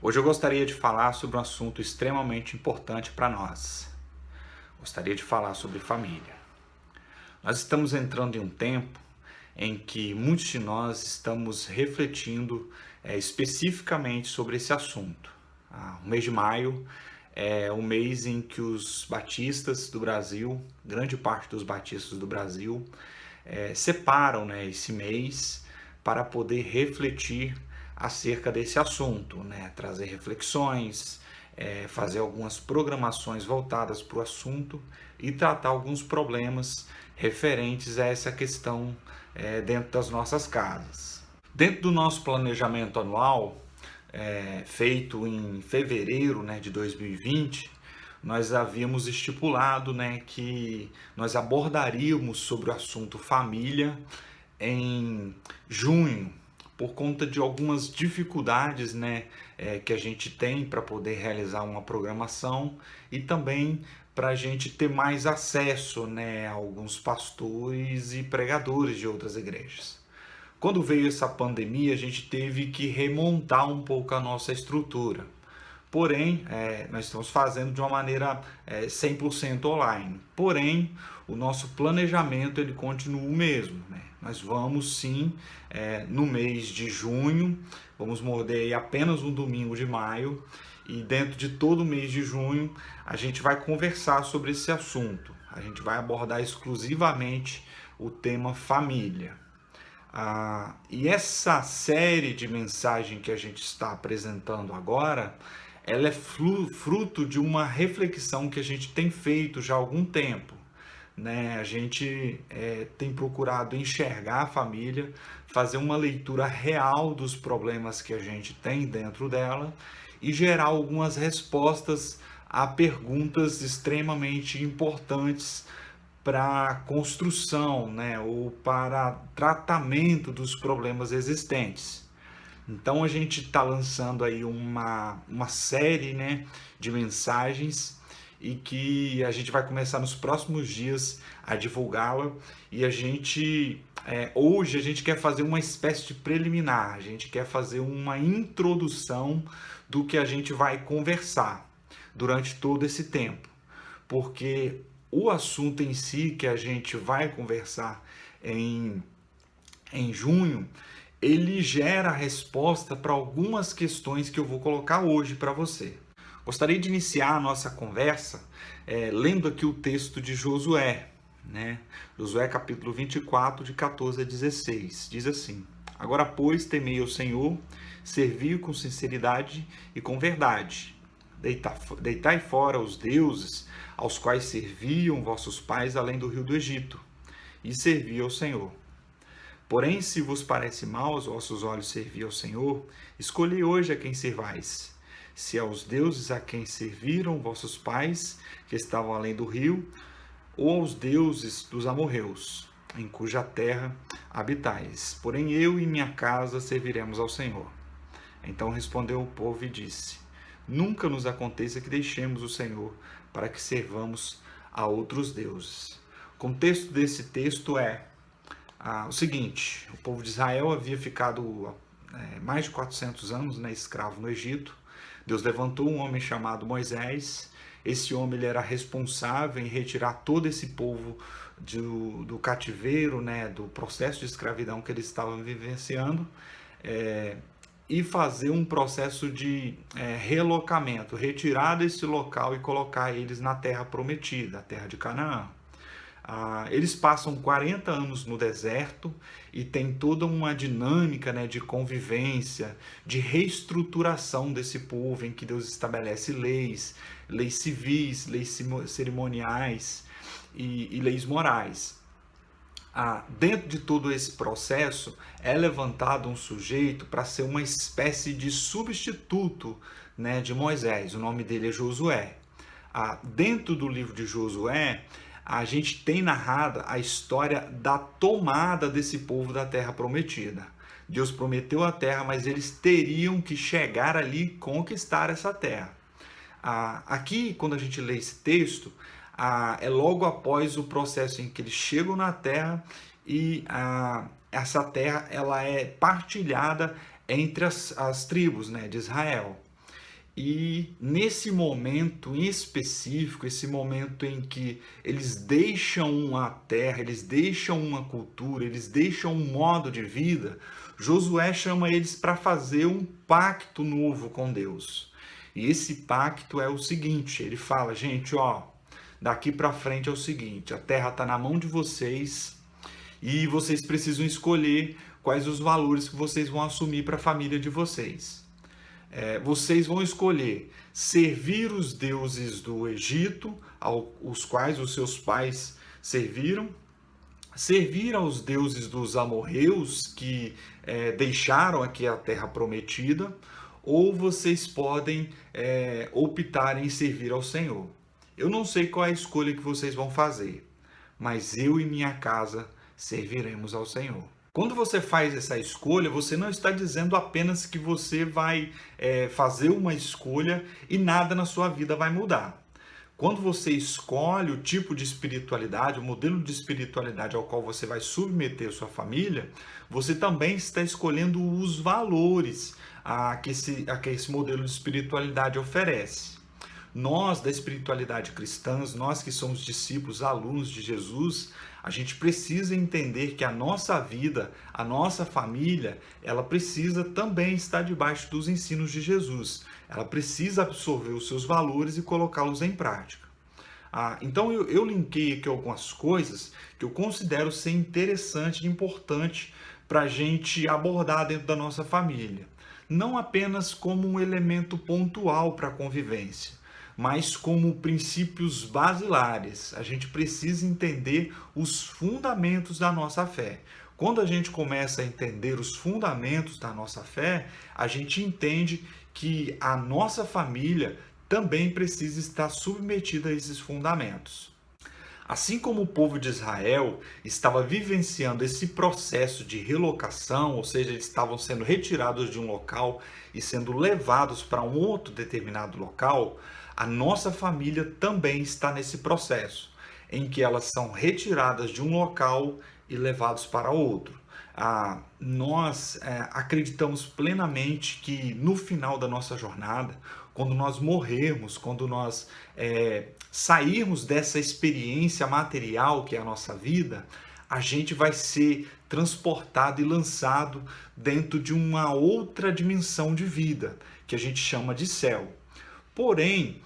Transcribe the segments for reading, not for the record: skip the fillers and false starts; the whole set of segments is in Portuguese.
Hoje eu gostaria de falar sobre um assunto extremamente importante para nós. Gostaria de falar sobre família. Nós estamos entrando em um tempo em que muitos de nós estamos refletindo especificamente sobre esse assunto. O mês de maio é o mês em que os batistas do Brasil, grande parte dos batistas do Brasil, separam, esse mês para poder refletir acerca desse assunto, trazer reflexões, fazer algumas programações voltadas para o assunto e tratar alguns problemas referentes a essa questão dentro das nossas casas. Dentro do nosso planejamento anual, feito em fevereiro de 2020, nós havíamos estipulado que nós abordaríamos sobre o assunto família em junho, por conta de algumas dificuldades que a gente tem para poder realizar uma programação e também para a gente ter mais acesso a alguns pastores e pregadores de outras igrejas. Quando veio essa pandemia, a gente teve que remontar um pouco a nossa estrutura. Porém, nós estamos fazendo de uma maneira 100% online. Porém, o nosso planejamento ele continua o mesmo. Nós vamos sim, no mês de junho, vamos morder aí apenas um domingo de maio, e dentro de todo o mês de junho a gente vai conversar sobre esse assunto. A gente vai abordar exclusivamente o tema família. E essa série de mensagem que a gente está apresentando agora, ela é fruto de uma reflexão que a gente tem feito já há algum tempo. A gente tem procurado enxergar a família, fazer uma leitura real dos problemas que a gente tem dentro dela e gerar algumas respostas a perguntas extremamente importantes para a construção, ou para tratamento dos problemas existentes. Então a gente está lançando aí uma série de mensagens e que a gente vai começar nos próximos dias a divulgá-la, e hoje a gente quer fazer uma espécie de preliminar, a gente quer fazer uma introdução do que a gente vai conversar durante todo esse tempo, porque o assunto em si que a gente vai conversar em junho, ele gera a resposta para algumas questões que eu vou colocar hoje para você. Gostaria de iniciar a nossa conversa lendo aqui o texto de Josué, Josué capítulo 24, de 14 a 16. Diz assim: Agora, pois, temei ao Senhor, servi-o com sinceridade e com verdade. Deitai fora os deuses aos quais serviam vossos pais além do rio do Egito, e servi ao Senhor. Porém, se vos parece mal aos vossos olhos servir ao Senhor, escolhei hoje a quem servais. Se aos deuses a quem serviram vossos pais, que estavam além do rio, ou aos deuses dos amorreus, em cuja terra habitais. Porém, eu e minha casa serviremos ao Senhor. Então respondeu o povo e disse: Nunca nos aconteça que deixemos o Senhor para que servamos a outros deuses. O contexto desse texto é o seguinte: o povo de Israel havia ficado mais de 400 anos escravo no Egito. Deus levantou um homem chamado Moisés. Esse homem ele era responsável em retirar todo esse povo do cativeiro, do processo de escravidão que eles estavam vivenciando, e fazer um processo de relocamento, retirar desse local e colocar eles na terra prometida, a terra de Canaã. Eles passam 40 anos no deserto e tem toda uma dinâmica de convivência, de reestruturação desse povo, em que Deus estabelece leis civis, leis cerimoniais e leis morais. Dentro de todo esse processo é levantado um sujeito para ser uma espécie de substituto de Moisés. O nome dele é Josué. Dentro do livro de Josué, a gente tem narrada a história da tomada desse povo da terra prometida. Deus prometeu a terra, mas eles teriam que chegar ali e conquistar essa terra. Aqui, quando a gente lê esse texto, é logo após o processo em que eles chegam na terra e essa terra ela é partilhada entre as tribos de Israel. E nesse momento em específico, esse momento em que eles deixam a terra, eles deixam uma cultura, eles deixam um modo de vida, Josué chama eles para fazer um pacto novo com Deus. E esse pacto é o seguinte, ele fala, gente, ó, daqui para frente é o seguinte, a terra está na mão de vocês e vocês precisam escolher quais os valores que vocês vão assumir para a família de vocês. Vocês vão escolher servir os deuses do Egito, aos quais os seus pais serviram, servir aos deuses dos amorreus que deixaram aqui a terra prometida, ou vocês podem optar em servir ao Senhor. Eu não sei qual é a escolha que vocês vão fazer, mas eu e minha casa serviremos ao Senhor. Quando você faz essa escolha, você não está dizendo apenas que você vai fazer uma escolha e nada na sua vida vai mudar. Quando você escolhe o tipo de espiritualidade, o modelo de espiritualidade ao qual você vai submeter sua família, você também está escolhendo os valores que esse modelo de espiritualidade oferece. Nós, da espiritualidade cristã, nós que somos discípulos, alunos de Jesus, a gente precisa entender que a nossa vida, a nossa família, ela precisa também estar debaixo dos ensinos de Jesus. Ela precisa absorver os seus valores e colocá-los em prática. Então eu linkei aqui algumas coisas que eu considero ser interessante e importante para a gente abordar dentro da nossa família. Não apenas como um elemento pontual para a convivência, mas como princípios basilares. A gente precisa entender os fundamentos da nossa fé. Quando a gente começa a entender os fundamentos da nossa fé, a gente entende que a nossa família também precisa estar submetida a esses fundamentos. Assim como o povo de Israel estava vivenciando esse processo de relocação, ou seja, eles estavam sendo retirados de um local e sendo levados para um outro determinado local, a nossa família também está nesse processo, em que elas são retiradas de um local e levados para outro. Nós acreditamos plenamente que no final da nossa jornada, quando nós morrermos, quando nós sairmos dessa experiência material que é a nossa vida, a gente vai ser transportado e lançado dentro de uma outra dimensão de vida, que a gente chama de céu. Porém,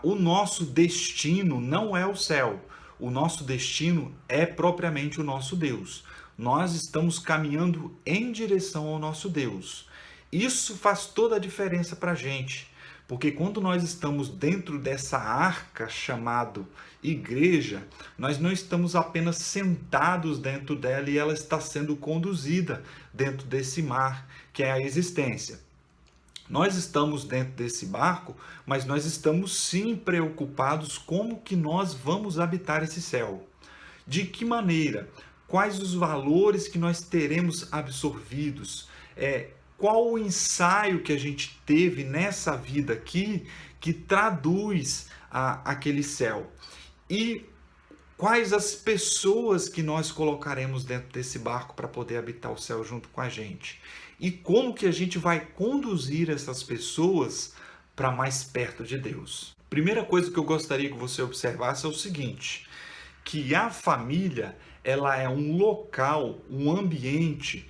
o nosso destino não é o céu. O nosso destino é propriamente o nosso Deus. Nós estamos caminhando em direção ao nosso Deus. Isso faz toda a diferença para a gente, porque quando nós estamos dentro dessa arca chamada igreja, nós não estamos apenas sentados dentro dela e ela está sendo conduzida dentro desse mar que é a existência. Nós estamos dentro desse barco, mas nós estamos sim preocupados como que nós vamos habitar esse céu. De que maneira? Quais os valores que nós teremos absorvidos? Qual o ensaio que a gente teve nessa vida aqui que traduz aquele céu? E quais as pessoas que nós colocaremos dentro desse barco para poder habitar o céu junto com a gente? E como que a gente vai conduzir essas pessoas para mais perto de Deus? Primeira coisa que eu gostaria que você observasse é o seguinte, que a família ela é um local, um ambiente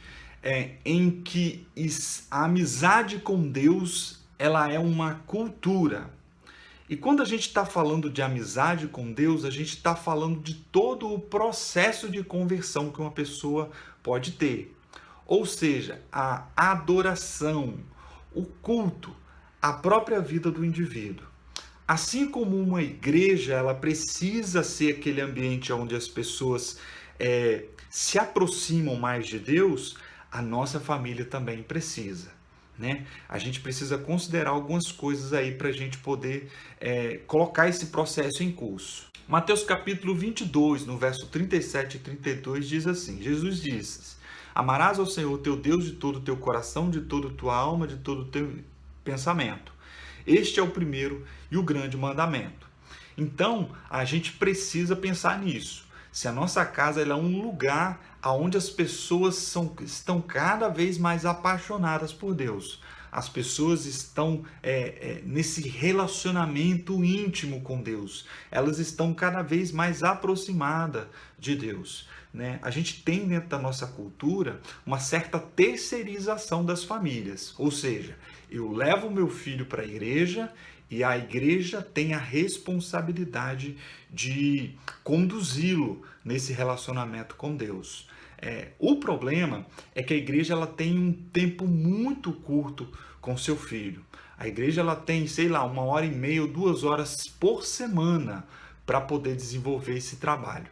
em que a amizade com Deus ela é uma cultura. E quando a gente está falando de amizade com Deus, a gente está falando de todo o processo de conversão que uma pessoa pode ter. Ou seja, a adoração, o culto, a própria vida do indivíduo. Assim como uma igreja, ela precisa ser aquele ambiente onde as pessoas se aproximam mais de Deus, a nossa família também precisa. Né? A gente precisa considerar algumas coisas aí para a gente poder colocar esse processo em curso. Mateus capítulo 22, no verso 37 e 32, diz assim, Jesus disse, amarás ao Senhor teu Deus de todo o teu coração, de toda a tua alma, de todo o teu pensamento. Este é o primeiro e o grande mandamento. Então, a gente precisa pensar nisso. Se a nossa casa é um lugar onde as pessoas estão cada vez mais apaixonadas por Deus, as pessoas estão nesse relacionamento íntimo com Deus, elas estão cada vez mais aproximadas de Deus, né? A gente tem dentro da nossa cultura uma certa terceirização das famílias, ou seja, eu levo meu filho para a igreja e a igreja tem a responsabilidade de conduzi-lo nesse relacionamento com Deus. O problema é que a igreja ela tem um tempo muito curto com seu filho. A igreja ela tem, sei lá, 1h30 ou 2 horas por semana para poder desenvolver esse trabalho.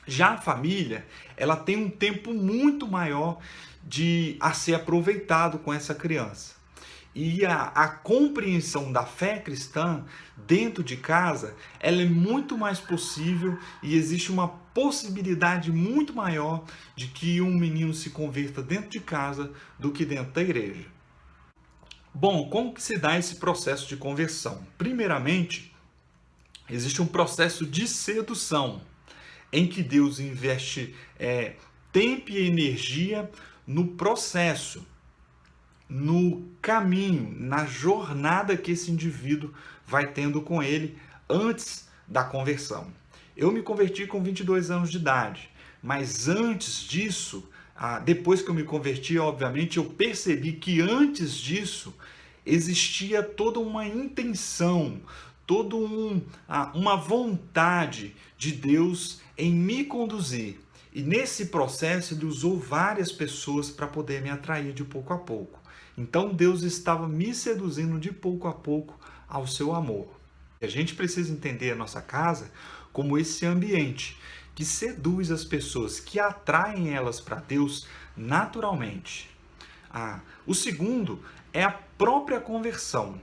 Já a família, ela tem um tempo muito maior a ser aproveitado com essa criança. E a compreensão da fé cristã dentro de casa, ela é muito mais possível e existe uma possibilidade muito maior de que um menino se converta dentro de casa do que dentro da igreja. Bom, como que se dá esse processo de conversão? Primeiramente, existe um processo de sedução, em que Deus investe tempo e energia no processo, no caminho, na jornada que esse indivíduo vai tendo com ele antes da conversão. Eu me converti com 22 anos de idade, mas antes disso, depois que eu me converti, obviamente, eu percebi que antes disso existia toda uma intenção, toda uma vontade de Deus em me conduzir. E nesse processo ele usou várias pessoas para poder me atrair de pouco a pouco. Então Deus estava me seduzindo de pouco a pouco ao seu amor. A gente precisa entender a nossa casa como esse ambiente que seduz as pessoas, que atraem elas para Deus naturalmente. O segundo é a própria conversão.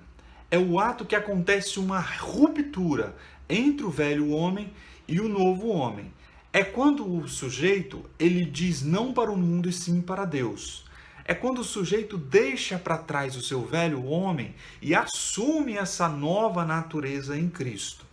É o ato que acontece uma ruptura entre o velho homem e o novo homem. É quando o sujeito ele diz não para o mundo e sim para Deus. É quando o sujeito deixa para trás o seu velho homem e assume essa nova natureza em Cristo.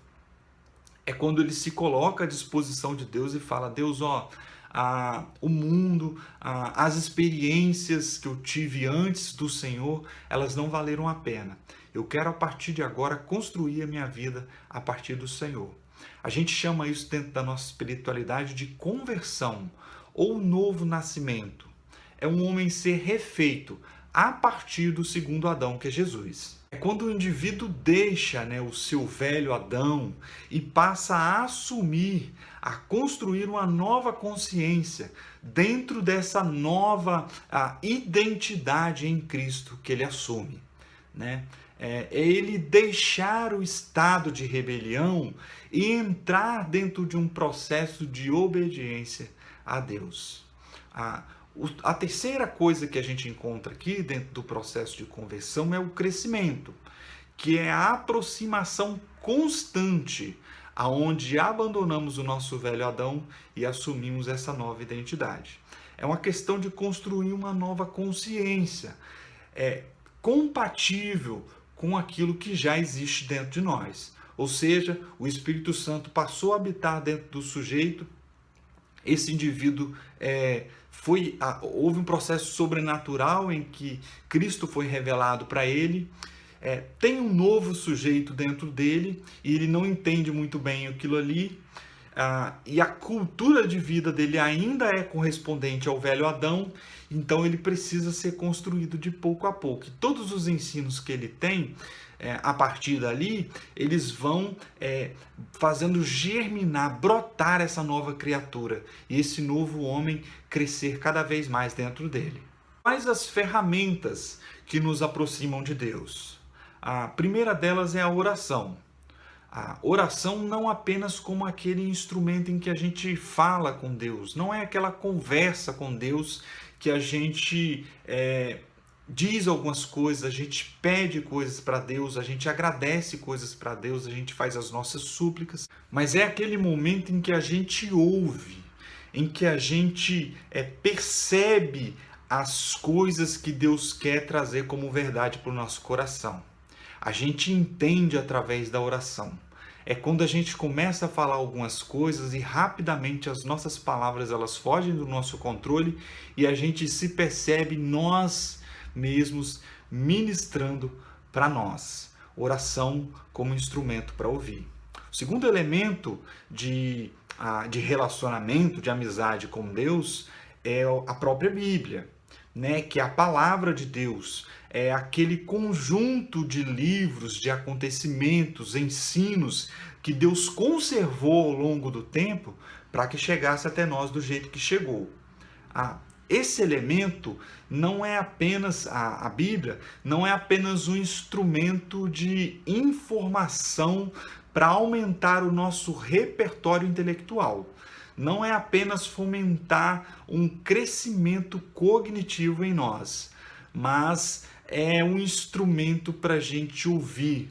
É quando ele se coloca à disposição de Deus e fala: Deus, o mundo, as experiências que eu tive antes do Senhor, elas não valeram a pena. Eu quero a partir de agora construir a minha vida a partir do Senhor. A gente chama isso dentro da nossa espiritualidade de conversão ou novo nascimento. É um homem ser refeito a partir do segundo Adão, que é Jesus. É quando o indivíduo deixa o seu velho Adão e passa a assumir, a construir uma nova consciência dentro dessa nova identidade em Cristo que ele assume, né? É ele deixar o estado de rebelião e entrar dentro de um processo de obediência a Deus. A terceira coisa que a gente encontra aqui dentro do processo de conversão é o crescimento, que é a aproximação constante, aonde abandonamos o nosso velho Adão e assumimos essa nova identidade. É uma questão de construir uma nova consciência, compatível com aquilo que já existe dentro de nós. Ou seja, o Espírito Santo passou a habitar dentro do sujeito, esse indivíduo houve um processo sobrenatural em que Cristo foi revelado para ele, tem um novo sujeito dentro dele e ele não entende muito bem aquilo ali, e a cultura de vida dele ainda é correspondente ao velho Adão, então ele precisa ser construído de pouco a pouco. E todos os ensinos que ele tem, a partir dali, eles vão fazendo germinar, brotar essa nova criatura e esse novo homem crescer cada vez mais dentro dele. Quais as ferramentas que nos aproximam de Deus? A primeira delas é a oração. A oração não apenas como aquele instrumento em que a gente fala com Deus, não é aquela conversa com Deus que a gente diz algumas coisas, a gente pede coisas para Deus, a gente agradece coisas para Deus, a gente faz as nossas súplicas, mas é aquele momento em que a gente ouve, em que a gente percebe as coisas que Deus quer trazer como verdade para o nosso coração. A gente entende através da oração. É quando a gente começa a falar algumas coisas e rapidamente as nossas palavras elas fogem do nosso controle e a gente se percebe nós mesmos ministrando para nós. Oração como instrumento para ouvir. O segundo elemento de relacionamento, de amizade com Deus, é a própria Bíblia, né? Que é a palavra de Deus, é aquele conjunto de livros, de acontecimentos, ensinos que Deus conservou ao longo do tempo para que chegasse até nós do jeito que chegou. Esse elemento não é apenas, a Bíblia não é apenas um instrumento de informação para aumentar o nosso repertório intelectual. Não é apenas fomentar um crescimento cognitivo em nós, mas é um instrumento para a gente ouvir.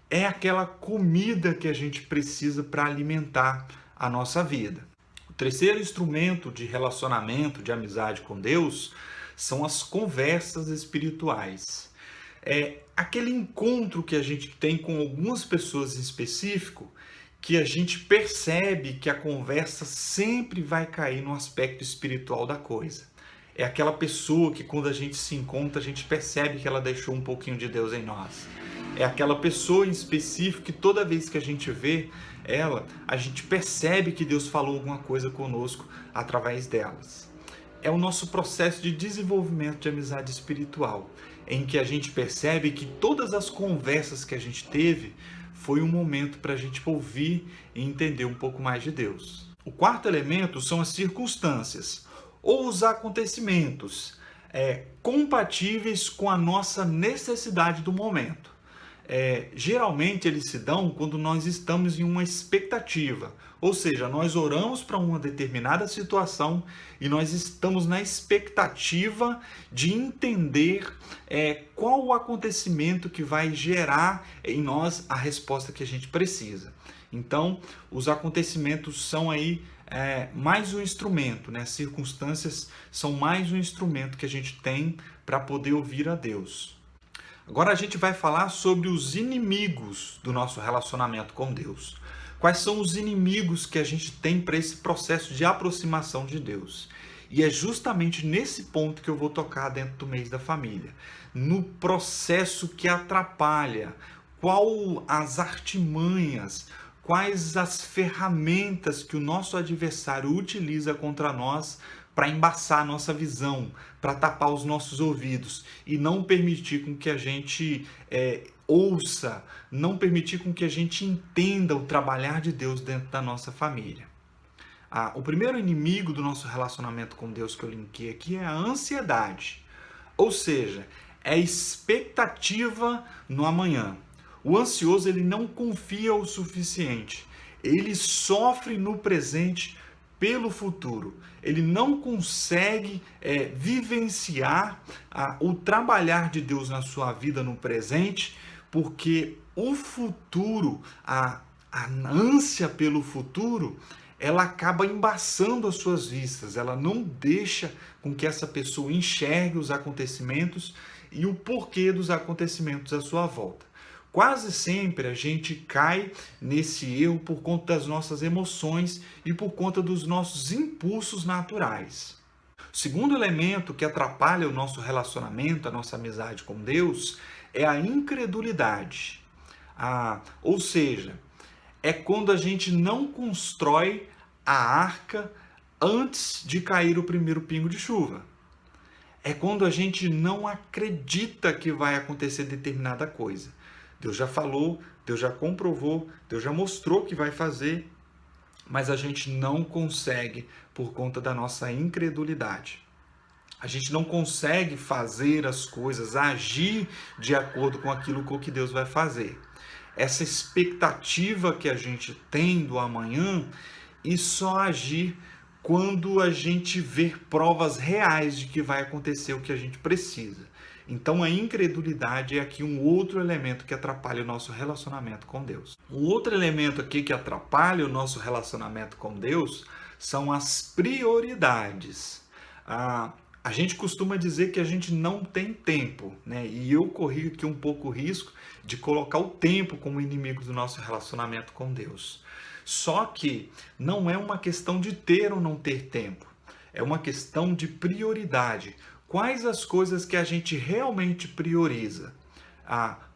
É aquela comida que a gente precisa para alimentar a nossa vida. O terceiro instrumento de relacionamento, de amizade com Deus, são as conversas espirituais. É aquele encontro que a gente tem com algumas pessoas em específico, que a gente percebe que a conversa sempre vai cair no aspecto espiritual da coisa. É aquela pessoa que quando a gente se encontra, a gente percebe que ela deixou um pouquinho de Deus em nós. É aquela pessoa em específico que toda vez que a gente vê ela, a gente percebe que Deus falou alguma coisa conosco através delas. É o nosso processo de desenvolvimento de amizade espiritual, em que a gente percebe que todas as conversas que a gente teve foi um momento para a gente ouvir e entender um pouco mais de Deus. O quarto elemento são as circunstâncias, ou os acontecimentos compatíveis com a nossa necessidade do momento. Geralmente eles se dão quando nós estamos em uma expectativa, ou seja, nós oramos para uma determinada situação e nós estamos na expectativa de entender qual o acontecimento que vai gerar em nós a resposta que a gente precisa. Então, os acontecimentos são aí mais um instrumento, né? As circunstâncias são mais um instrumento que a gente tem para poder ouvir a Deus. Agora a gente vai falar sobre os inimigos do nosso relacionamento com Deus. Quais são os inimigos que a gente tem para esse processo de aproximação de Deus? E é justamente nesse ponto que eu vou tocar dentro do mês da família. No processo que atrapalha, qual as artimanhas, quais as ferramentas que o nosso adversário utiliza contra nós para embaçar a nossa visão, para tapar os nossos ouvidos e não permitir com que a gente ouça, não permitir com que a gente entenda o trabalhar de Deus dentro da nossa família. O primeiro inimigo do nosso relacionamento com Deus que eu linkei aqui é a ansiedade, ou seja, é a expectativa no amanhã. O ansioso ele não confia o suficiente, ele sofre no presente pelo futuro. Ele não consegue vivenciar o trabalhar de Deus na sua vida no presente, porque o futuro, a ânsia pelo futuro, ela acaba embaçando as suas vistas, ela não deixa com que essa pessoa enxergue os acontecimentos e o porquê dos acontecimentos à sua volta. Quase sempre a gente cai nesse erro por conta das nossas emoções e por conta dos nossos impulsos naturais. O segundo elemento que atrapalha o nosso relacionamento, a nossa amizade com Deus, é a incredulidade. Ou seja, é quando a gente não constrói a arca antes de cair o primeiro pingo de chuva. É quando a gente não acredita que vai acontecer determinada coisa. Deus já falou, Deus já comprovou, Deus já mostrou que vai fazer, mas a gente não consegue por conta da nossa incredulidade. A gente não consegue fazer as coisas, agir de acordo com aquilo que Deus vai fazer. Essa expectativa que a gente tem do amanhã e só agir quando a gente vê provas reais de que vai acontecer o que a gente precisa. Então a incredulidade é aqui um outro elemento que atrapalha o nosso relacionamento com Deus. Um outro elemento aqui que atrapalha o nosso relacionamento com Deus são as prioridades. A gente costuma dizer que a gente não tem tempo, né? E eu corri aqui um pouco o risco de colocar o tempo como inimigo do nosso relacionamento com Deus. Só que não é uma questão de ter ou não ter tempo, é uma questão de prioridade. quais as coisas que a gente realmente prioriza.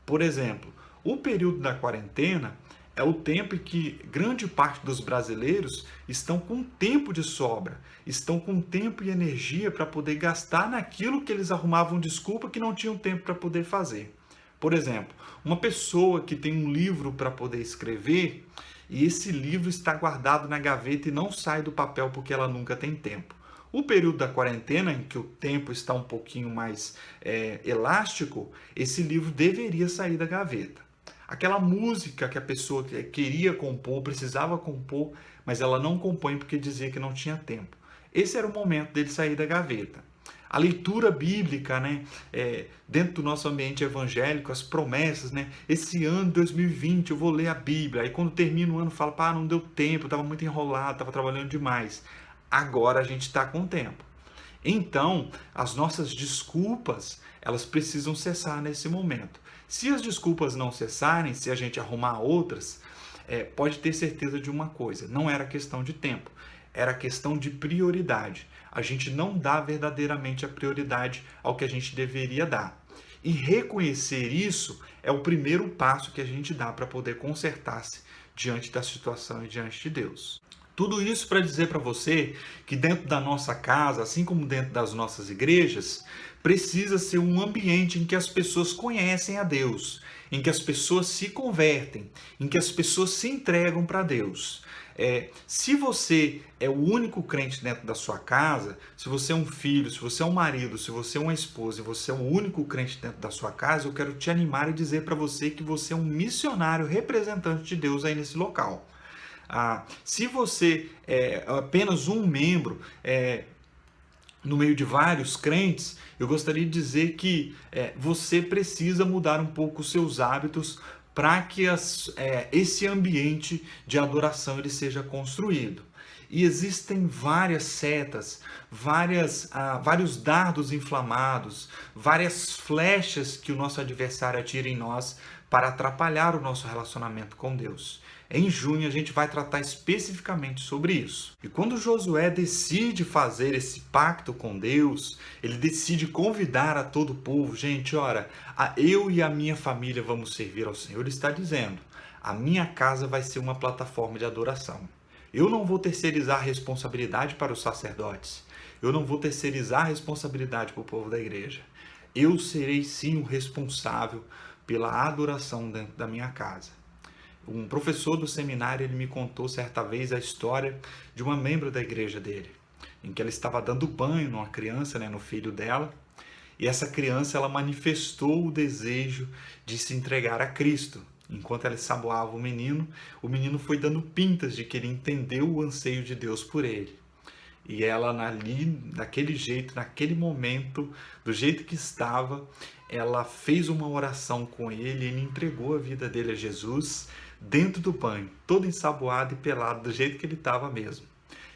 Por exemplo, o período da quarentena é o tempo em que grande parte dos brasileiros estão com tempo de sobra, estão com tempo e energia para poder gastar naquilo que eles arrumavam desculpa que não tinham tempo para poder fazer. Por exemplo, uma pessoa que tem um livro para poder escrever e esse livro está guardado na gaveta e não sai do papel porque ela nunca tem tempo. O período da quarentena, em que o tempo está um pouquinho mais elástico, esse livro deveria sair da gaveta. Aquela música que a pessoa queria compor, precisava compor, mas ela não compõe porque dizia que não tinha tempo. Esse era o momento dele sair da gaveta. A leitura bíblica, né? Dentro do nosso ambiente evangélico, as promessas, né? Esse ano, 2020, eu vou ler a Bíblia. Aí quando termina o ano, fala, não deu tempo, estava muito enrolado, estava trabalhando demais. Agora a gente está com tempo. Então, as nossas desculpas, elas precisam cessar nesse momento. Se as desculpas não cessarem, se a gente arrumar outras, pode ter certeza de uma coisa, não era questão de tempo, era questão de prioridade. A gente não dá verdadeiramente a prioridade ao que a gente deveria dar. E reconhecer isso é o primeiro passo que a gente dá para poder consertar-se diante da situação e diante de Deus. Tudo isso para dizer para você que dentro da nossa casa, assim como dentro das nossas igrejas, precisa ser um ambiente em que as pessoas conhecem a Deus, em que as pessoas se convertem, em que as pessoas se entregam para Deus. Se você é o único crente dentro da sua casa, se você é um filho, se você é um marido, se você é uma esposa e você é o único crente dentro da sua casa, eu quero te animar e dizer para você que você é um missionário representante de Deus aí nesse local. Se você é apenas um membro no meio de vários crentes, eu gostaria de dizer que você precisa mudar um pouco os seus hábitos para que esse ambiente de adoração ele seja construído. E existem várias setas, vários dardos inflamados, várias flechas que o nosso adversário atira em nós para atrapalhar o nosso relacionamento com Deus. Em junho a gente vai tratar especificamente sobre isso. E quando Josué decide fazer esse pacto com Deus, ele decide convidar a todo o povo, gente, ora, eu e a minha família vamos servir ao Senhor. Ele está dizendo, a minha casa vai ser uma plataforma de adoração. Eu não vou terceirizar a responsabilidade para os sacerdotes. Eu não vou terceirizar a responsabilidade para o povo da igreja. Eu serei sim o responsável pela adoração dentro da minha casa. Um professor do seminário, ele me contou certa vez a história de uma membro da igreja dele, em que ela estava dando banho numa criança, no filho dela, e essa criança ela manifestou o desejo de se entregar a Cristo. Enquanto ela ensaboava o menino foi dando pintas de que ele entendeu o anseio de Deus por ele. E ela ali, daquele jeito, naquele momento, do jeito que estava, ela fez uma oração com ele, ele entregou a vida dele a Jesus, dentro do banho, todo ensaboado e pelado, do jeito que ele estava mesmo.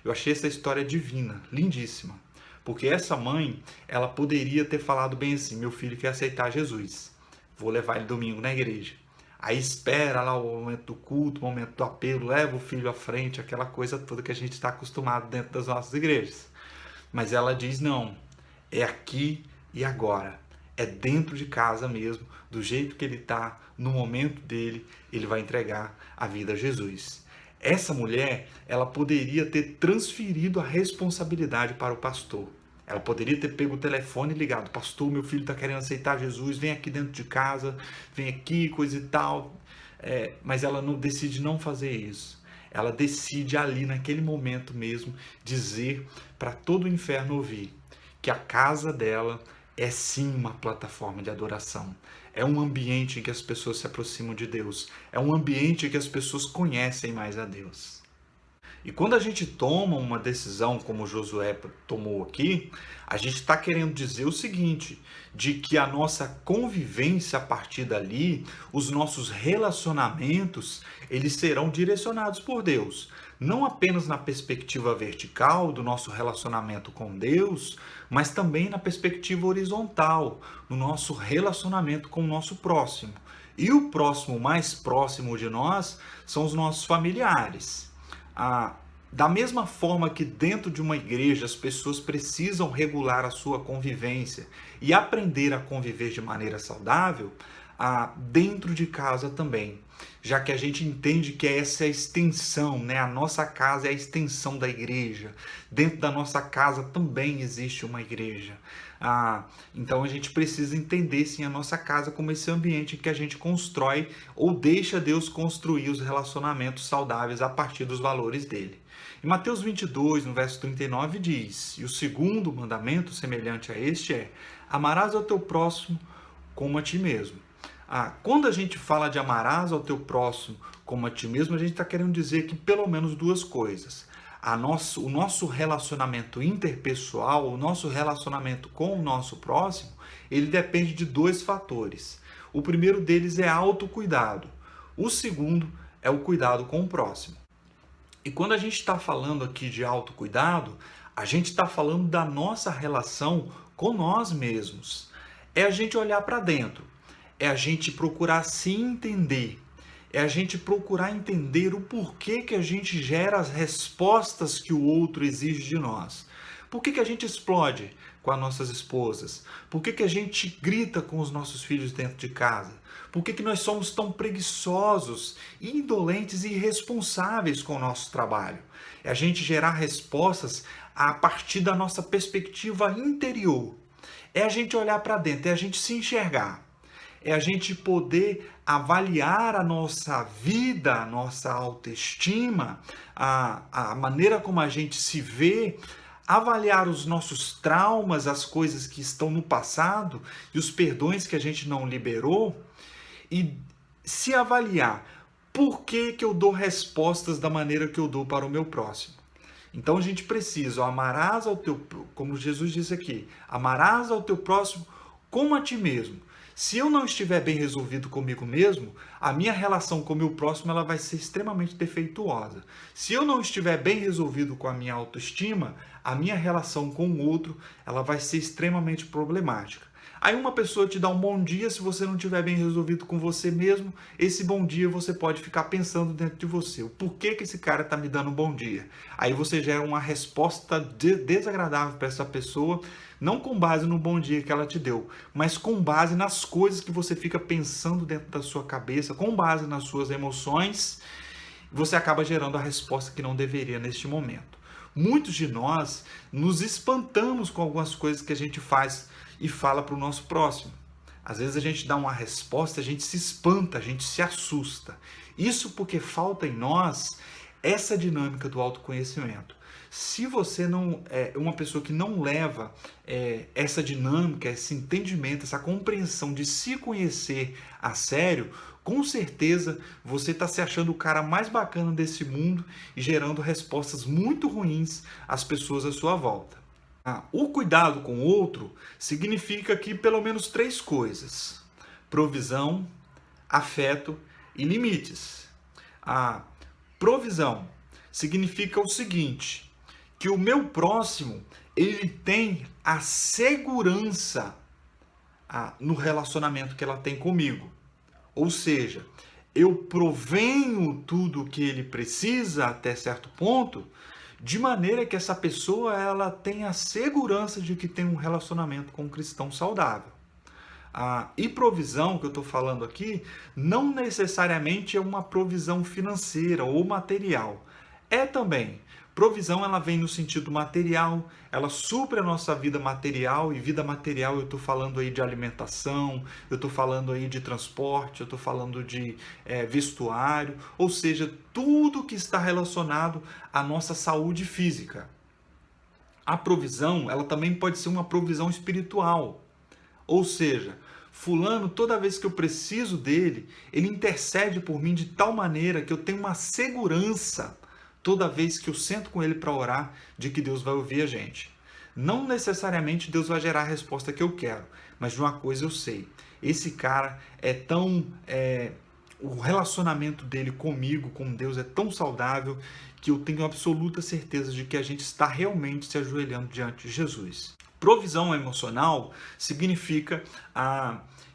Eu achei essa história divina, lindíssima, porque essa mãe, ela poderia ter falado bem assim, meu filho quer aceitar Jesus, vou levar ele domingo na igreja. Aí espera lá o momento do culto, o momento do apelo, leva o filho à frente, aquela coisa toda que a gente está acostumado dentro das nossas igrejas. Mas ela diz, não, é aqui e agora. É dentro de casa mesmo, do jeito que ele está, no momento dele, ele vai entregar a vida a Jesus. Essa mulher, ela poderia ter transferido a responsabilidade para o pastor. Ela poderia ter pego o telefone e ligado, pastor, meu filho está querendo aceitar Jesus, vem aqui dentro de casa, vem aqui, coisa e tal. Mas ela decide não fazer isso. Ela decide ali, naquele momento mesmo, dizer para todo o inferno ouvir que a casa dela é sim uma plataforma de adoração. É um ambiente em que as pessoas se aproximam de Deus. É um ambiente em que as pessoas conhecem mais a Deus. E quando a gente toma uma decisão como Josué tomou aqui, a gente está querendo dizer o seguinte, de que a nossa convivência a partir dali, os nossos relacionamentos, eles serão direcionados por Deus. Não apenas na perspectiva vertical do nosso relacionamento com Deus, mas também na perspectiva horizontal, no nosso relacionamento com o nosso próximo. E o próximo mais próximo de nós são os nossos familiares. Da mesma forma que dentro de uma igreja as pessoas precisam regular a sua convivência e aprender a conviver de maneira saudável, dentro de casa também. Já que a gente entende que essa é a extensão, né? A nossa casa é a extensão da igreja. Dentro da nossa casa também existe uma igreja. Então a gente precisa entender sim a nossa casa como esse ambiente em que a gente constrói ou deixa Deus construir os relacionamentos saudáveis a partir dos valores dele. Em Mateus 22, no verso 39, diz: e o segundo mandamento semelhante a este é: amarás ao teu próximo como a ti mesmo. Quando a gente fala de amarás ao teu próximo como a ti mesmo, a gente está querendo dizer que pelo menos duas coisas. O nosso relacionamento interpessoal, o nosso relacionamento com o nosso próximo, ele depende de dois fatores. O primeiro deles é autocuidado. O segundo é o cuidado com o próximo. E quando a gente está falando aqui de autocuidado, a gente está falando da nossa relação com nós mesmos. É a gente olhar para dentro. É a gente procurar se entender, é a gente procurar entender o porquê que a gente gera as respostas que o outro exige de nós. Por que a gente explode com as nossas esposas? Por que a gente grita com os nossos filhos dentro de casa? Por que nós somos tão preguiçosos, indolentes e irresponsáveis com o nosso trabalho? É a gente gerar respostas a partir da nossa perspectiva interior. É a gente olhar para dentro, é a gente se enxergar. É a gente poder avaliar a nossa vida, a nossa autoestima, a maneira como a gente se vê, avaliar os nossos traumas, as coisas que estão no passado e os perdões que a gente não liberou e se avaliar por que eu dou respostas da maneira que eu dou para o meu próximo. Então a gente precisa, amarás ao teu, como Jesus disse aqui, amarás ao teu próximo como a ti mesmo. Se eu não estiver bem resolvido comigo mesmo, a minha relação com o meu próximo ela vai ser extremamente defeituosa. Se eu não estiver bem resolvido com a minha autoestima, a minha relação com o outro ela vai ser extremamente problemática. Aí uma pessoa te dá um bom dia, se você não estiver bem resolvido com você mesmo, esse bom dia você pode ficar pensando dentro de você. O porquê que esse cara está me dando um bom dia? Aí você gera uma resposta desagradável para essa pessoa, não com base no bom dia que ela te deu, mas com base nas coisas que você fica pensando dentro da sua cabeça, com base nas suas emoções, você acaba gerando a resposta que não deveria neste momento. Muitos de nós nos espantamos com algumas coisas que a gente faz e fala para o nosso próximo. Às vezes a gente dá uma resposta, a gente se espanta, a gente se assusta. Isso porque falta em nós essa dinâmica do autoconhecimento. Se você não é uma pessoa que não leva essa dinâmica, esse entendimento, essa compreensão de se conhecer a sério, com certeza você está se achando o cara mais bacana desse mundo e gerando respostas muito ruins às pessoas à sua volta. O cuidado com o outro significa aqui pelo menos 3 coisas: provisão, afeto e limites. A provisão significa o seguinte, que o meu próximo ele tem a segurança no relacionamento que ela tem comigo. Ou seja, eu provenho tudo o que ele precisa até certo ponto, de maneira que essa pessoa ela tenha a segurança de que tem um relacionamento com um cristão saudável. E provisão que eu estou falando aqui não necessariamente é uma provisão financeira ou material. É também. Provisão ela vem no sentido material, ela supre a nossa vida material, e vida material eu estou falando aí de alimentação, eu estou falando aí de transporte, eu estou falando de vestuário, ou seja, tudo que está relacionado à nossa saúde física. A provisão ela também pode ser uma provisão espiritual, ou seja, fulano, toda vez que eu preciso dele, ele intercede por mim de tal maneira que eu tenho uma segurança toda vez que eu sento com ele para orar, de que Deus vai ouvir a gente. Não necessariamente Deus vai gerar a resposta que eu quero, mas de uma coisa eu sei, esse cara o relacionamento dele comigo, com Deus, é tão saudável que eu tenho absoluta certeza de que a gente está realmente se ajoelhando diante de Jesus. Provisão emocional significa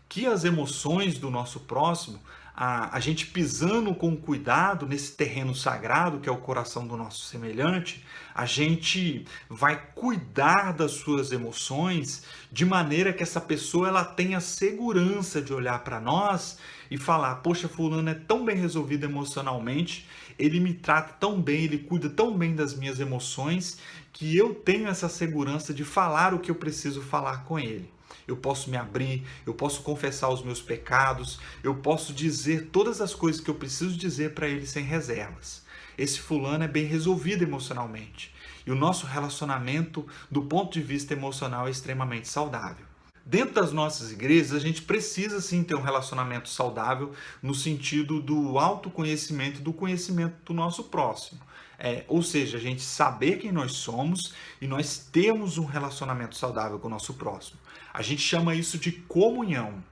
que as emoções do nosso próximo a gente pisando com cuidado nesse terreno sagrado que é o coração do nosso semelhante, a gente vai cuidar das suas emoções de maneira que essa pessoa ela tenha segurança de olhar para nós e falar: poxa, fulano é tão bem resolvido emocionalmente, ele me trata tão bem, ele cuida tão bem das minhas emoções, que eu tenho essa segurança de falar o que eu preciso falar com ele. Eu posso me abrir, eu posso confessar os meus pecados, eu posso dizer todas as coisas que eu preciso dizer para ele sem reservas. Esse fulano é bem resolvido emocionalmente. E o nosso relacionamento, do ponto de vista emocional, é extremamente saudável. Dentro das nossas igrejas, a gente precisa sim ter um relacionamento saudável no sentido do autoconhecimento e do conhecimento do nosso próximo. Ou seja, a gente saber quem nós somos e nós termos um relacionamento saudável com o nosso próximo. A gente chama isso de comunhão.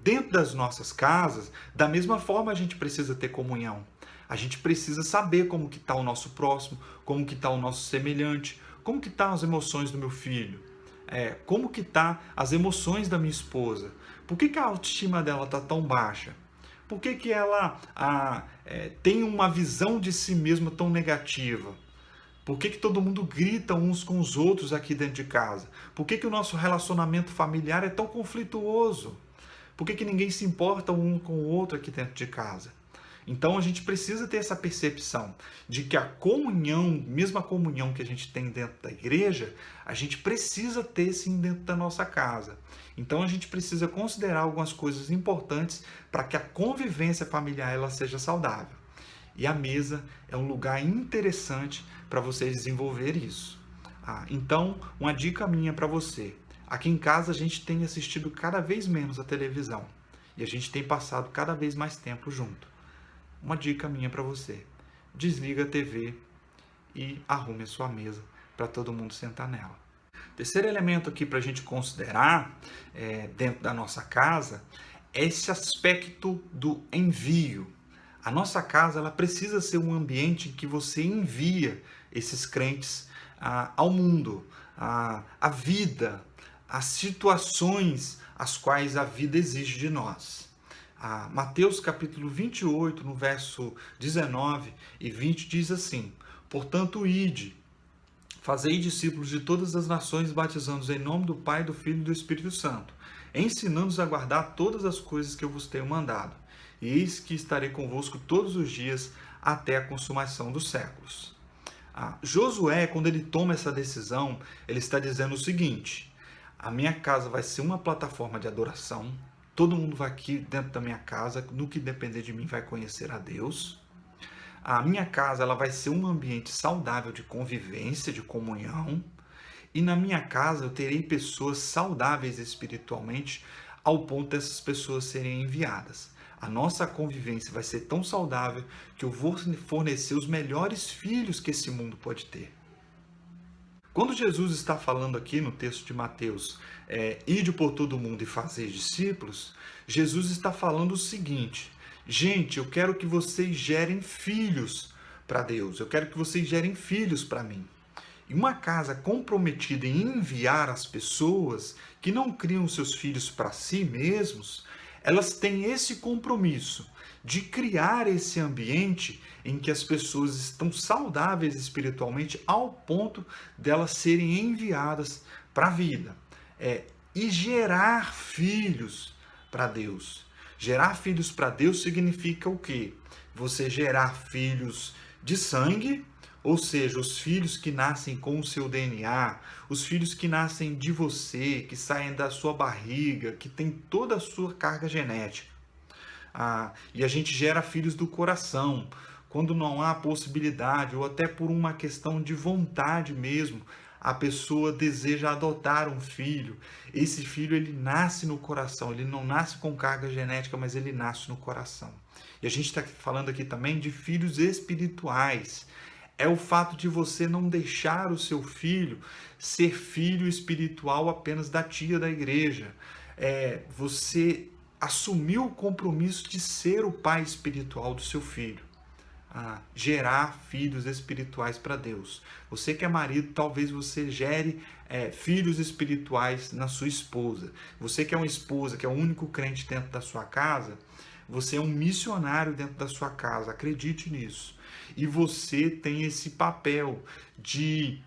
Dentro das nossas casas, da mesma forma a gente precisa ter comunhão. A gente precisa saber como que está o nosso próximo, como que está o nosso semelhante, como que estão as emoções do meu filho, como que estão as emoções da minha esposa. Por que a autoestima dela está tão baixa? Por que ela tem uma visão de si mesma tão negativa? Por que todo mundo grita uns com os outros aqui dentro de casa? Por que o nosso relacionamento familiar é tão conflituoso? Por que ninguém se importa um com o outro aqui dentro de casa? Então a gente precisa ter essa percepção de que a comunhão, mesmo a comunhão que a gente tem dentro da igreja, a gente precisa ter sim dentro da nossa casa. Então a gente precisa considerar algumas coisas importantes para que a convivência familiar ela seja saudável. E a mesa é um lugar interessante para você desenvolver isso. Então, uma dica minha para você. Aqui em casa a gente tem assistido cada vez menos a televisão. E a gente tem passado cada vez mais tempo junto. Uma dica minha para você. Desliga a TV e arrume a sua mesa para todo mundo sentar nela. Terceiro elemento aqui para a gente considerar dentro da nossa casa é esse aspecto do envio. A nossa casa ela precisa ser um ambiente em que você envia esses crentes ao mundo, à vida, às situações as quais a vida exige de nós. Mateus capítulo 28, no verso 19 e 20, diz assim: portanto, ide, fazei discípulos de todas as nações, batizando-os em nome do Pai, do Filho e do Espírito Santo, ensinando-os a guardar todas as coisas que eu vos tenho mandado. E eis que estarei convosco todos os dias até a consumação dos séculos. Josué, quando ele toma essa decisão, ele está dizendo o seguinte: a minha casa vai ser uma plataforma de adoração, todo mundo vai aqui dentro da minha casa, no que depender de mim vai conhecer a Deus. A minha casa ela vai ser um ambiente saudável de convivência, de comunhão. E na minha casa eu terei pessoas saudáveis espiritualmente, ao ponto dessas pessoas serem enviadas. A nossa convivência vai ser tão saudável que eu vou fornecer os melhores filhos que esse mundo pode ter. Quando Jesus está falando aqui no texto de Mateus, ide por todo mundo e fazer discípulos, Jesus está falando o seguinte: gente, eu quero que vocês gerem filhos para Deus, eu quero que vocês gerem filhos para mim. E uma casa comprometida em enviar as pessoas que não criam seus filhos para si mesmos, elas têm esse compromisso de criar esse ambiente em que as pessoas estão saudáveis espiritualmente ao ponto delas serem enviadas para a vida. E gerar filhos para Deus. Gerar filhos para Deus significa o quê? Você gerar filhos de sangue, ou seja, os filhos que nascem com o seu DNA, os filhos que nascem de você, que saem da sua barriga, que tem toda a sua carga genética. E a gente gera filhos do coração, quando não há possibilidade, ou até por uma questão de vontade mesmo, a pessoa deseja adotar um filho. Esse filho ele nasce no coração, ele não nasce com carga genética, mas ele nasce no coração. E a gente está falando aqui também de filhos espirituais. É o fato de você não deixar o seu filho ser filho espiritual apenas da tia da igreja. Você assumir o compromisso de ser o pai espiritual do seu filho. Gerar filhos espirituais para Deus. Você que é marido, talvez você gere filhos espirituais na sua esposa. Você que é uma esposa, que é o único crente dentro da sua casa, Você é um missionário dentro da sua casa, acredite nisso. E você tem esse papel de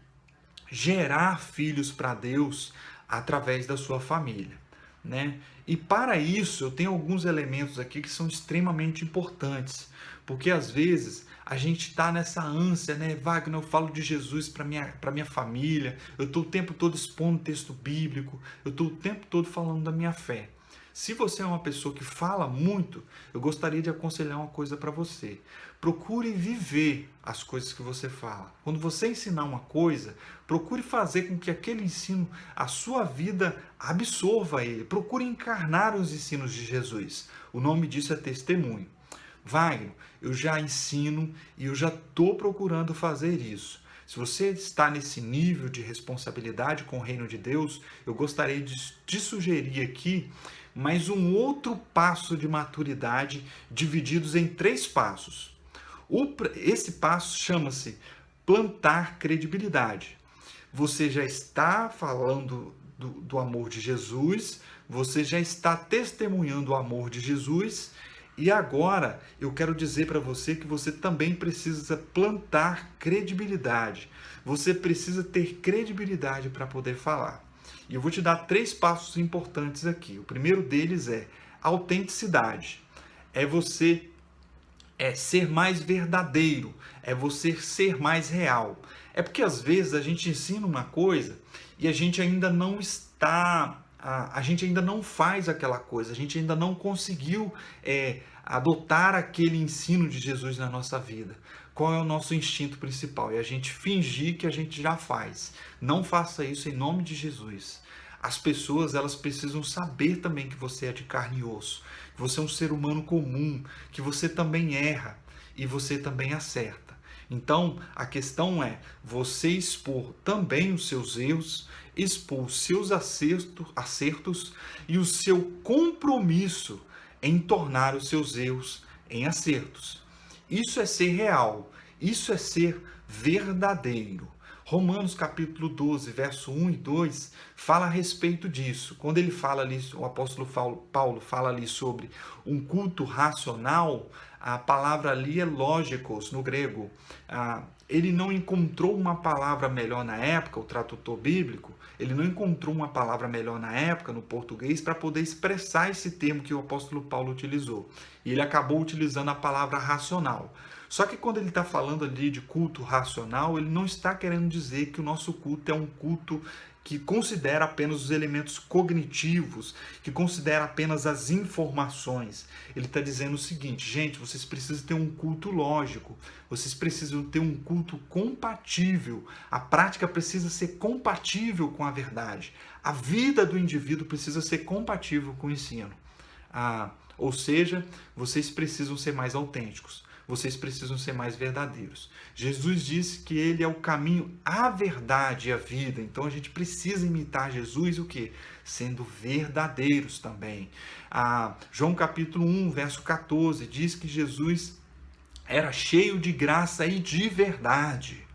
gerar filhos para Deus através da sua família, né? E para isso eu tenho alguns elementos aqui que são extremamente importantes, porque às vezes a gente está nessa ânsia, né? Wagner, eu falo de Jesus para minha família, eu estou o tempo todo expondo texto bíblico, eu estou o tempo todo falando da minha fé. Se você é uma pessoa que fala muito, eu gostaria de aconselhar uma coisa para você. Procure viver as coisas que você fala. Quando você ensinar uma coisa, procure fazer com que aquele ensino, a sua vida, absorva ele. Procure encarnar os ensinos de Jesus. O nome disso é testemunho. Wagner, eu já ensino e eu já estou procurando fazer isso. Se você está nesse nível de responsabilidade com o reino de Deus, eu gostaria de te sugerir aqui mais um outro passo de maturidade divididos em 3 passos. Esse passo chama-se plantar credibilidade. Você já está falando do amor de Jesus, você já está testemunhando o amor de Jesus, e agora eu quero dizer para você que você também precisa plantar credibilidade. Você precisa ter credibilidade para poder falar. E eu vou te dar 3 passos importantes aqui. O primeiro deles é autenticidade. É você ser mais verdadeiro, é você ser mais real. É porque às vezes a gente ensina uma coisa e a gente ainda não está, a gente ainda não faz aquela coisa, a gente ainda não conseguiu adotar aquele ensino de Jesus na nossa vida. Qual é o nosso instinto principal? É a gente fingir que a gente já faz. Não faça isso em nome de Jesus. As pessoas, elas precisam saber também que você é de carne e osso, que você é um ser humano comum, que você também erra e você também acerta. Então, a questão é você expor também os seus erros, expor os seus acertos e o seu compromisso em tornar os seus erros em acertos. Isso é ser real, isso é ser verdadeiro. Romanos capítulo 12, verso 1 e 2, fala a respeito disso. Quando ele fala ali, o apóstolo Paulo fala ali sobre um culto racional, a palavra ali é lógicos, no grego. Ele não encontrou uma palavra melhor na época, o tradutor bíblico, ele não encontrou uma palavra melhor na época, no português, para poder expressar esse termo que o apóstolo Paulo utilizou. E ele acabou utilizando a palavra racional. Só que quando ele está falando ali de culto racional, ele não está querendo dizer que o nosso culto é um culto que considera apenas os elementos cognitivos, que considera apenas as informações. Ele está dizendo o seguinte: gente, vocês precisam ter um culto lógico, vocês precisam ter um culto compatível, a prática precisa ser compatível com a verdade, a vida do indivíduo precisa ser compatível com o ensino. Ou seja, vocês precisam ser mais autênticos. Vocês precisam ser mais verdadeiros. Jesus disse que ele é o caminho, a verdade e a vida. Então a gente precisa imitar Jesus o quê? Sendo verdadeiros também. João capítulo 1, verso 14, diz que Jesus era cheio de graça e de verdade.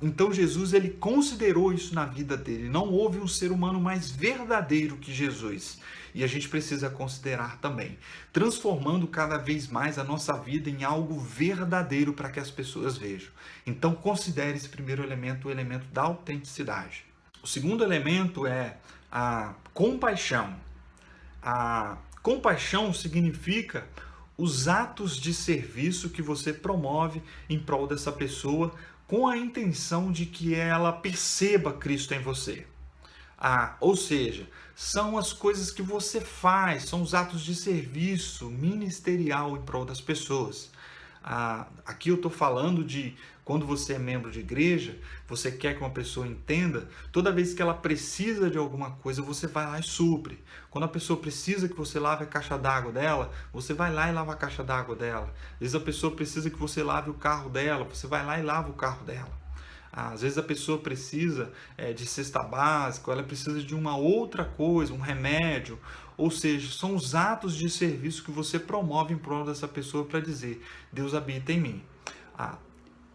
Então Jesus ele considerou isso na vida dele. Não houve um ser humano mais verdadeiro que Jesus. E a gente precisa considerar também, transformando cada vez mais a nossa vida em algo verdadeiro para que as pessoas vejam. Então considere esse primeiro elemento, o elemento da autenticidade. O segundo elemento é a compaixão. A compaixão significa os atos de serviço que você promove em prol dessa pessoa, com a intenção de que ela perceba Cristo em você. Ou seja, são as coisas que você faz, são os atos de serviço ministerial em prol das pessoas. Aqui eu estou falando de quando você é membro de igreja, você quer que uma pessoa entenda, toda vez que ela precisa de alguma coisa, você vai lá e supre. Quando a pessoa precisa que você lave a caixa d'água dela, você vai lá e lava a caixa d'água dela. Às vezes a pessoa precisa que você lave o carro dela, você vai lá e lava o carro dela. Às vezes a pessoa precisa de cesta básica, ela precisa de uma outra coisa, um remédio. Ou seja, são os atos de serviço que você promove em prol dessa pessoa para dizer: Deus habita em mim.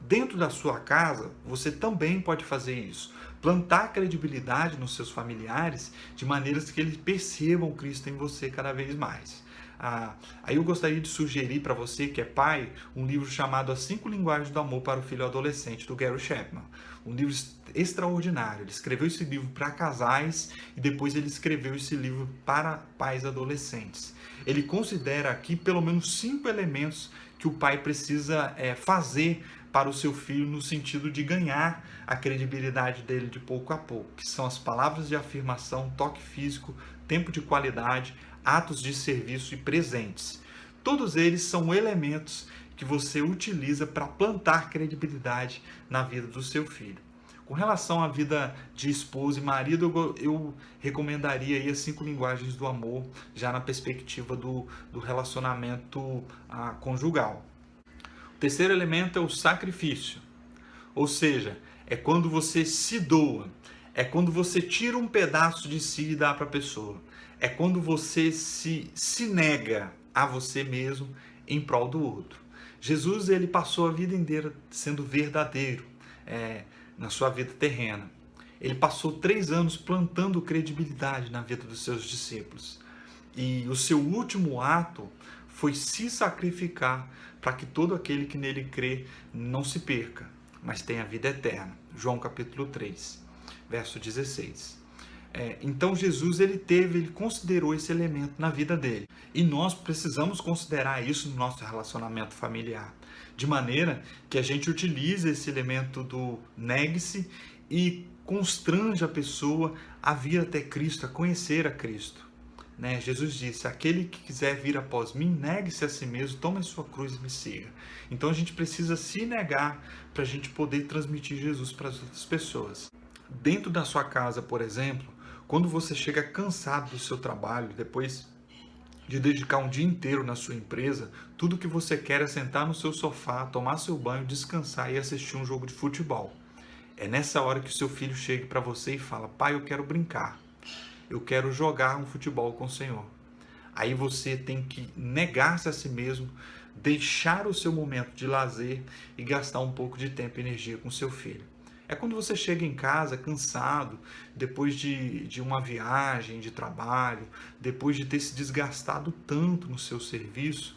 Dentro da sua casa, você também pode fazer isso. Plantar credibilidade nos seus familiares de maneiras que eles percebam Cristo em você cada vez mais. Aí eu gostaria de sugerir para você que é pai um livro chamado As 5 Linguagens do Amor para o Filho Adolescente, do Gary Chapman. Um livro extraordinário. Ele escreveu esse livro para casais e depois ele escreveu esse livro para pais adolescentes. Ele considera aqui pelo menos 5 elementos que o pai precisa fazer para o seu filho no sentido de ganhar a credibilidade dele de pouco a pouco, que são as palavras de afirmação, toque físico, tempo de qualidade, atos de serviço e presentes. Todos eles são elementos que você utiliza para plantar credibilidade na vida do seu filho. Com relação à vida de esposo e marido, eu recomendaria aí as 5 linguagens do amor, já na perspectiva do relacionamento conjugal. O terceiro elemento é o sacrifício, ou seja, é quando você se doa, é quando você tira um pedaço de si e dá para a pessoa, é quando você se nega a você mesmo em prol do outro. Jesus, ele passou a vida inteira sendo verdadeiro na sua vida terrena. Ele passou 3 anos plantando credibilidade na vida dos seus discípulos. E o seu último ato foi se sacrificar para que todo aquele que nele crê não se perca, mas tenha vida eterna. João capítulo 3, verso 16. Então Jesus ele considerou esse elemento na vida dele. E nós precisamos considerar isso no nosso relacionamento familiar. De maneira que a gente utilize esse elemento do negue-se e constrange a pessoa a vir até Cristo, a conhecer a Cristo. Jesus disse, aquele que quiser vir após mim, negue-se a si mesmo, tome a sua cruz e me siga. Então a gente precisa se negar para a gente poder transmitir Jesus para as outras pessoas. Dentro da sua casa, por exemplo, quando você chega cansado do seu trabalho, depois de dedicar um dia inteiro na sua empresa, tudo que você quer é sentar no seu sofá, tomar seu banho, descansar e assistir um jogo de futebol. É nessa hora que o seu filho chega para você e fala, pai, eu quero brincar. Eu quero jogar um futebol com o Senhor. Aí você tem que negar-se a si mesmo, deixar o seu momento de lazer e gastar um pouco de tempo e energia com seu filho. É quando você chega em casa cansado, depois de uma viagem de trabalho, depois de ter se desgastado tanto no seu serviço,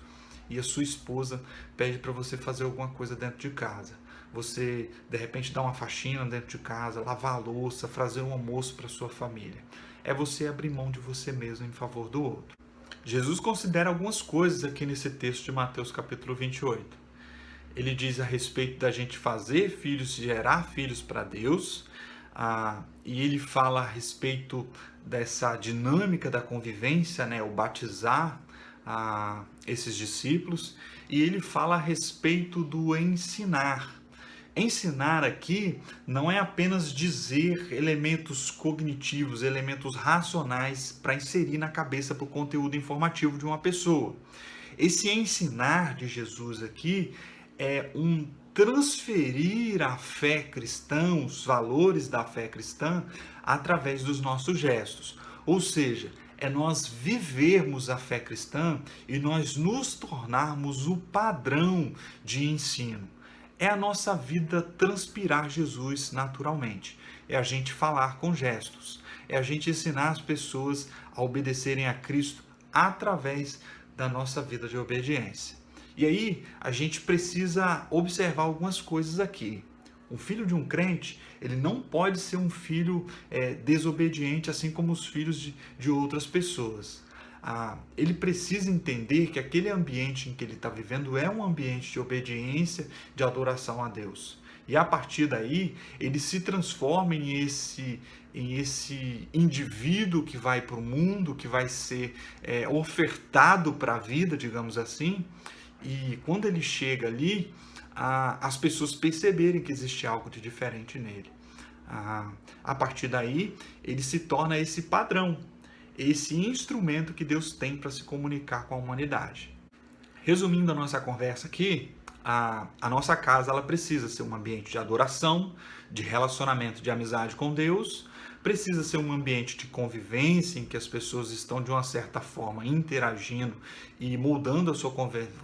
e a sua esposa pede para você fazer alguma coisa dentro de casa. Você, de repente, dá uma faxina dentro de casa, lavar a louça, fazer um almoço para sua família. É você abrir mão de você mesmo em favor do outro. Jesus considera algumas coisas aqui nesse texto de Mateus capítulo 28. Ele diz a respeito da gente fazer filhos, gerar filhos para Deus, e ele fala a respeito dessa dinâmica da convivência, o batizar esses discípulos, e ele fala a respeito do ensinar. Ensinar aqui não é apenas dizer elementos cognitivos, elementos racionais para inserir na cabeça para o conteúdo informativo de uma pessoa. Esse ensinar de Jesus aqui é um transferir a fé cristã, os valores da fé cristã, através dos nossos gestos. Ou seja, é nós vivermos a fé cristã e nós nos tornarmos o padrão de ensino. É a nossa vida transpirar Jesus naturalmente. É a gente falar com gestos. É a gente ensinar as pessoas a obedecerem a Cristo através da nossa vida de obediência. E aí, a gente precisa observar algumas coisas aqui. Um filho de um crente, ele não pode ser um filho desobediente, assim como os filhos de outras pessoas. Ele precisa entender que aquele ambiente em que ele está vivendo é um ambiente de obediência, de adoração a Deus. E a partir daí, ele se transforma em esse indivíduo que vai para o mundo, que vai ser ofertado para a vida, digamos assim. E quando ele chega ali, as pessoas perceberem que existe algo de diferente nele. A partir daí, ele se torna esse padrão, esse instrumento que Deus tem para se comunicar com a humanidade. Resumindo a nossa conversa aqui, a nossa casa ela precisa ser um ambiente de adoração, de relacionamento, de amizade com Deus, precisa ser um ambiente de convivência em que as pessoas estão de uma certa forma interagindo e moldando a sua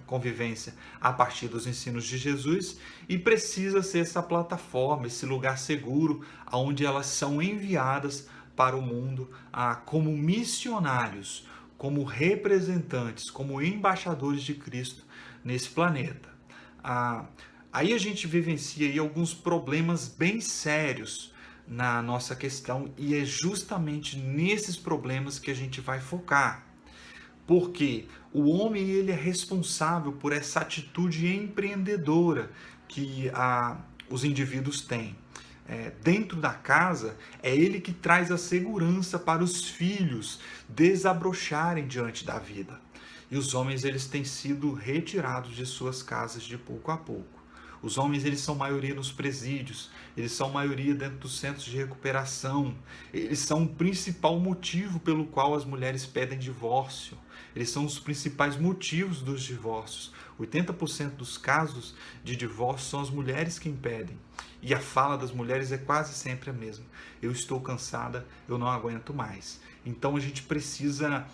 convivência a partir dos ensinos de Jesus, e precisa ser essa plataforma, esse lugar seguro onde elas são enviadas para o mundo como missionários, como representantes, como embaixadores de Cristo nesse planeta. Aí a gente vivencia aí alguns problemas bem sérios na nossa questão, e é justamente nesses problemas que a gente vai focar. Porque o homem ele é responsável por essa atitude empreendedora que os indivíduos têm. Dentro da casa, é ele que traz a segurança para os filhos desabrocharem diante da vida. E os homens eles têm sido retirados de suas casas de pouco a pouco. Os homens eles são maioria nos presídios, eles são maioria dentro dos centros de recuperação, eles são o principal motivo pelo qual as mulheres pedem divórcio, eles são os principais motivos dos divórcios. 80% dos casos de divórcio são as mulheres que impedem. E a fala das mulheres é quase sempre a mesma: eu estou cansada, eu não aguento mais. Então a gente precisa,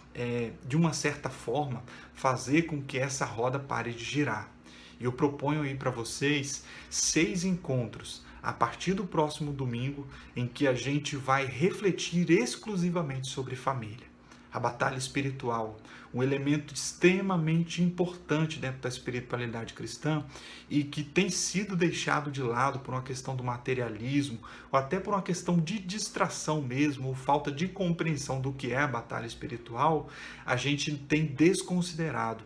de uma certa forma, fazer com que essa roda pare de girar. E eu proponho aí para vocês 6 encontros a partir do próximo domingo, em que a gente vai refletir exclusivamente sobre família. A batalha espiritual, um elemento extremamente importante dentro da espiritualidade cristã e que tem sido deixado de lado por uma questão do materialismo, ou até por uma questão de distração mesmo, ou falta de compreensão do que é a batalha espiritual. A gente tem desconsiderado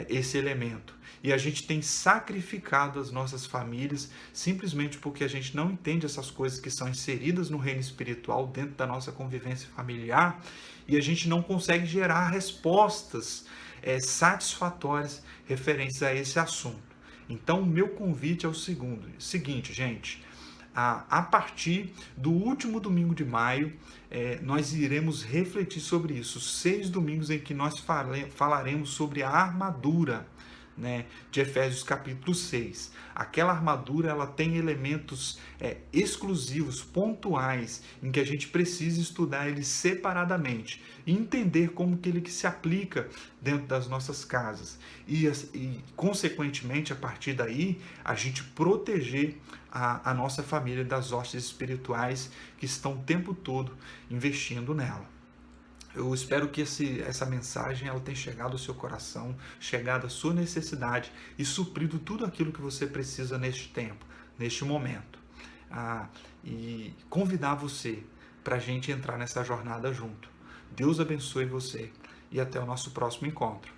esse elemento. E a gente tem sacrificado as nossas famílias simplesmente porque a gente não entende essas coisas que são inseridas no reino espiritual dentro da nossa convivência familiar, e a gente não consegue gerar respostas satisfatórias referentes a esse assunto. Então, o meu convite é o seguinte, gente. A partir do último domingo de maio, nós iremos refletir sobre isso. 6 domingos em que nós falaremos sobre a armadura, né, de Efésios capítulo 6. Aquela armadura ela tem elementos exclusivos, pontuais, em que a gente precisa estudar eles separadamente e entender como que ele se aplica dentro das nossas casas e consequentemente, a partir daí, a gente proteger a nossa família das hostes espirituais que estão o tempo todo investindo nela. Eu espero que essa mensagem ela tenha chegado ao seu coração, chegado à sua necessidade e suprido tudo aquilo que você precisa neste tempo, neste momento. E convidar você para a gente entrar nessa jornada junto. Deus abençoe você e até o nosso próximo encontro.